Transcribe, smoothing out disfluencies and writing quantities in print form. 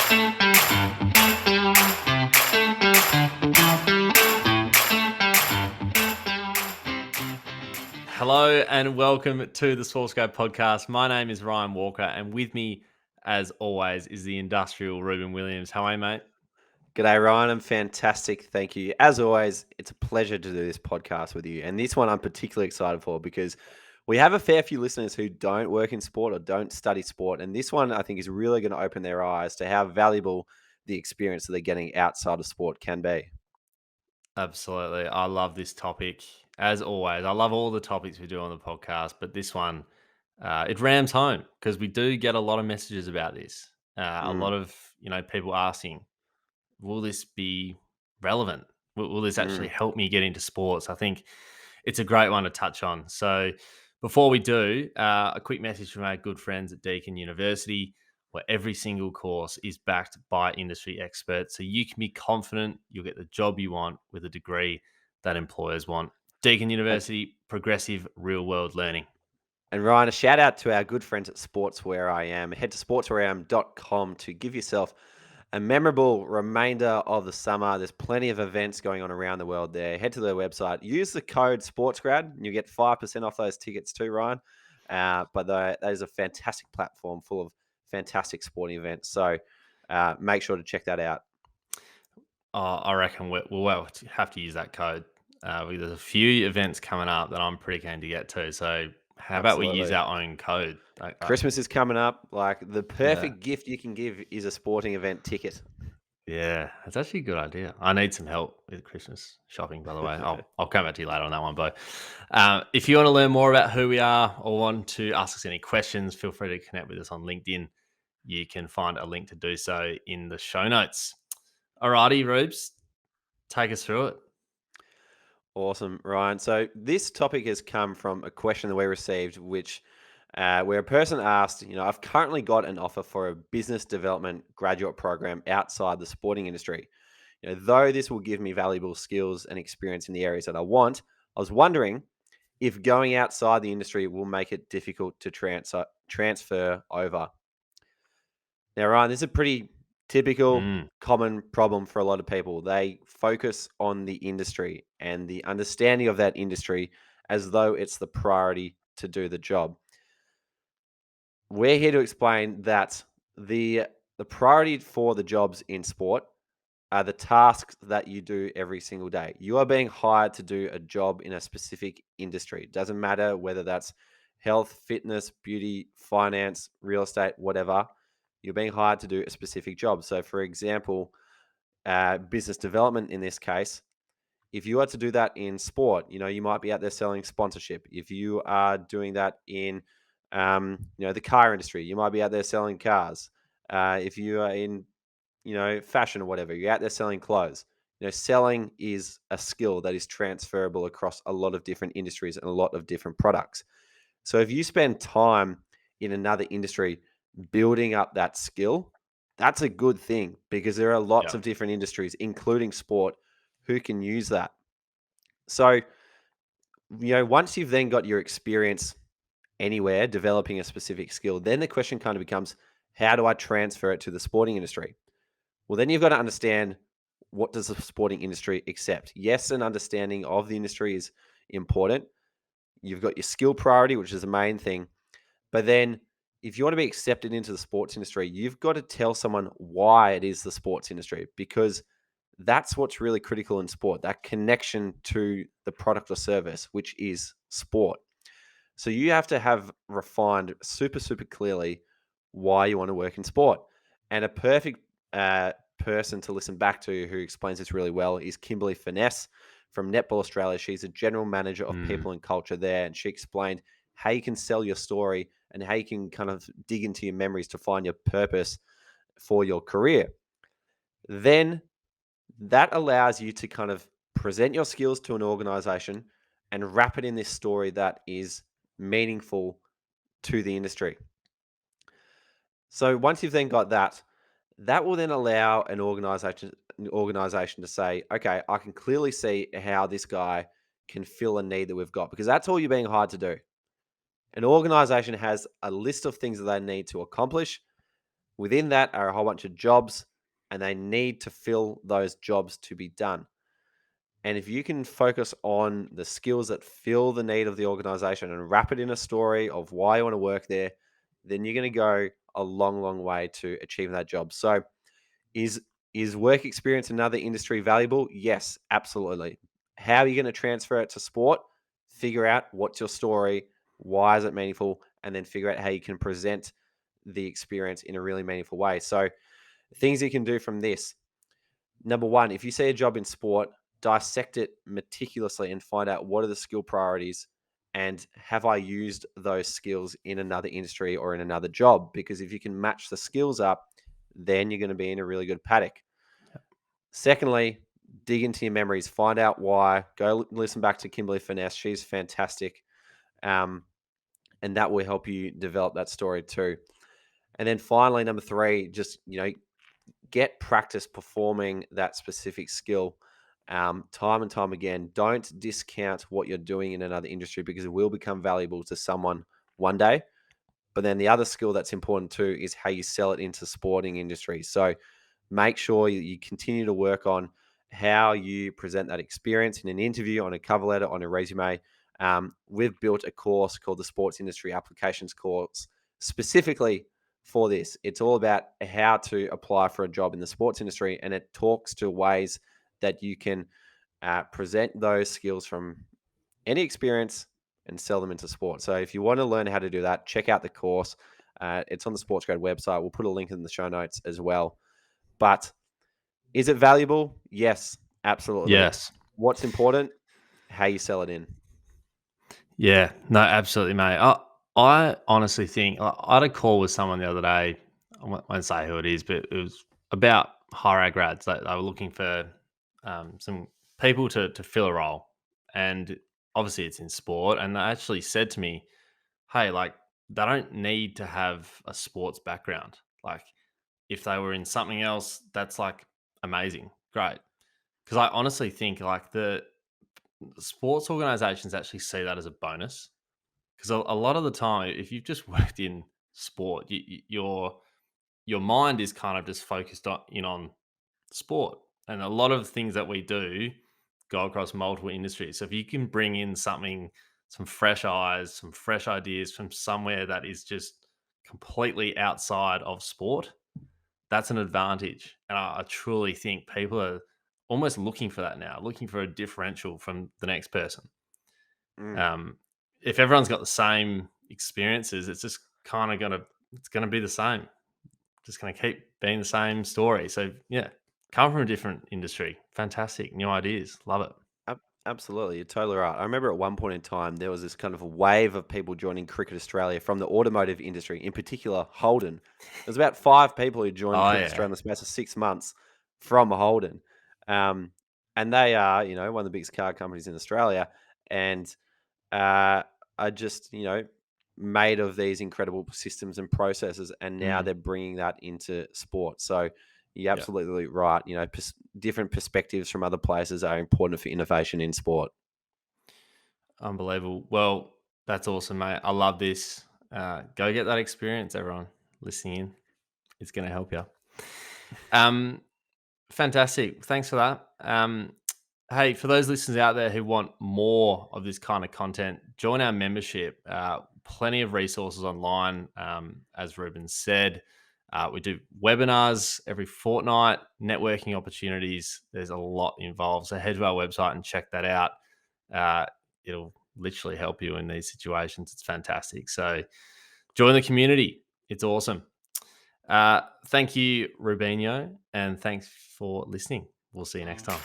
Hello and welcome to the SportsGrad podcast. My name is Ryan Walker, and with me, as always, is the industrial Ruben Williams. How are you, mate? G'day, Ryan. I'm fantastic. Thank you. As always, it's a pleasure to do this podcast with you. And this one I'm particularly excited for because we have a fair few listeners who don't work in sport or don't study sport. And this one, I think, is really going to open their eyes to how valuable the experience that they're getting outside of sport can be. Absolutely. I love this topic. As always, I love all the topics we do on the podcast, but this one, it rams home because we do get a lot of messages about this. A lot of, people asking, will this be relevant? Will this actually help me get into sports? I think it's a great one to touch on. So before we do, a quick message from our good friends at Deakin University, where every single course is backed by industry experts. So you can be confident you'll get the job you want with a degree that employers want. Deakin University, progressive real-world learning. And Ryan, a shout out to our good friends at Sports Where I Am. Head to sportswhereIam.com to give yourself a memorable remainder of the summer. There's plenty of events going on around the world there. Head to their website. Use the code SportsGrad and you get 5% off those tickets too, Ryan. But that is a fantastic platform full of fantastic sporting events. So make sure to check that out. I reckon we'll have to use that code. There's a few events coming up that I'm pretty keen to get to. So how about we use our own code? Christmas is coming up. Like the perfect gift you can give is a sporting event ticket. Yeah, that's actually a good idea. I need some help with Christmas shopping, by the way. I'll come back to you later on that one, Bo. If you want to learn more about who we are or want to ask us any questions, feel free to connect with us on LinkedIn. You can find a link to do so in the show notes. Alrighty, Rubes, take us through it. Awesome, Ryan. So this topic has come from a question that we received, which where a person asked, I've currently got an offer for a business development graduate program outside the sporting industry. Though this will give me valuable skills and experience in the areas that I want, I was wondering if going outside the industry will make it difficult to transfer over. Now, Ryan, this is a pretty typical, common problem for a lot of people. They focus on the industry and the understanding of that industry as though it's the priority to do the job. We're here to explain that the priority for the jobs in sport are the tasks that you do every single day. You are being hired to do a job in a specific industry. It doesn't matter whether that's health, fitness, beauty, finance, real estate, whatever. You're being hired to do a specific job. So, for example, business development in this case, if you are to do that in sport, you might be out there selling sponsorship. If you are doing that in, the car industry, you might be out there selling cars. If you are in, fashion or whatever, you're out there selling clothes. Selling is a skill that is transferable across a lot of different industries and a lot of different products. So if you spend time in another industry building up that skill, that's a good thing because there are lots of different industries, including sport, who can use that. So, once you've then got your experience anywhere developing a specific skill, then the question kind of becomes, how do I transfer it to the sporting industry? Well, then you've got to understand, what does the sporting industry accept? Yes, an understanding of the industry is important. You've got your skill priority, which is the main thing. But then if you want to be accepted into the sports industry, you've got to tell someone why it is the sports industry, because that's what's really critical in sport, that connection to the product or service, which is sport. So you have to have refined super, super clearly why you want to work in sport. And a perfect person to listen back to who explains this really well is Kimberly Finesse from Netball Australia. She's a general manager of people and culture there. And she explained how you can sell your story and how you can kind of dig into your memories to find your purpose for your career. Then that allows you to kind of present your skills to an organization and wrap it in this story that is meaningful to the industry. So once you've then got that, that will then allow an organization to say, okay, I can clearly see how this guy can fill a need that we've got, because that's all you're being hired to do. An organization has a list of things that they need to accomplish. Within that are a whole bunch of jobs, and they need to fill those jobs to be done. And if you can focus on the skills that fill the need of the organization and wrap it in a story of why you want to work there, then you're going to go a long, long way to achieving that job. So, is is work experience in another industry valuable? Yes, absolutely. How are you going to transfer it to sport? Figure out what's your story, why is it meaningful, and then figure out how you can present the experience in a really meaningful way. So, things you can do from this. Number one, if you see a job in sport, dissect it meticulously and find out what are the skill priorities and have I used those skills in another industry or in another job? Because if you can match the skills up, then you're going to be in a really good paddock. Secondly, dig into your memories, find out why. Go listen back to Kimberly Finesse. She's fantastic. Um, and that will help you develop that story too. And then finally, number three, just, get practice performing that specific skill time and time again. Don't discount what you're doing in another industry because it will become valuable to someone one day. But then the other skill that's important too is how you sell it into sporting industry. So make sure you continue to work on how you present that experience in an interview, on a cover letter, on a resume. We've built a course called the Sports Industry Applications Course specifically for this. It's all about how to apply for a job in the sports industry, and it talks to ways that you can present those skills from any experience and sell them into sport. So if you want to learn how to do that, check out the course. It's on the SportsGrad website. We'll put a link in the show notes as well. But is it valuable? Yes, absolutely. Yes. What's important? How you sell it in. Yeah. No, absolutely, mate. I honestly think I had a call with someone the other day. I won't say who it is, but it was about higher grads. They were looking for some people to fill a role, and obviously it's in sport. And they actually said to me, "Hey, like they don't need to have a sports background. Like if they were in something else, that's like amazing, great." Because I honestly think like the sports organizations actually see that as a bonus because a lot of the time, if you've just worked in sport, your mind is kind of just focused on sport, and a lot of things that we do go across multiple industries. So if you can bring in something, some fresh eyes, some fresh ideas from somewhere that is just completely outside of sport, that's an advantage. And I truly think people are almost looking for that now, looking for a differential from the next person. Mm. Um, if everyone's got the same experiences, it's just kind of gonna be the same. Just gonna keep being the same story. So yeah, come from a different industry, fantastic, new ideas, love it. Absolutely, you're totally right. I remember at one point in time there was this kind of a wave of people joining Cricket Australia from the automotive industry, in particular Holden. There's about 5 people who joined Oh Cricket yeah, Australia in the space of 6 months from Holden, um, and they are, one of the biggest car companies in Australia, and uh, are just, made of these incredible systems and processes, and now mm, they're bringing that into sport. So you're yeah, absolutely right. Different perspectives from other places are important for innovation in sport. unbelievable. Well, that's awesome, mate. I love this. Go get that experience, everyone listening in. It's going to help you. Um, Fantastic. Thanks for that. Hey, for those listeners out there who want more of this kind of content, join our membership. Plenty of resources online, as Ruben said. We do webinars every fortnight, networking opportunities. There's a lot involved. So head to our website and check that out. Uh, it'll literally help you in these situations. It's fantastic. So join the community. It's awesome. Thank you, Rubinho, and thanks for listening. We'll see you next time.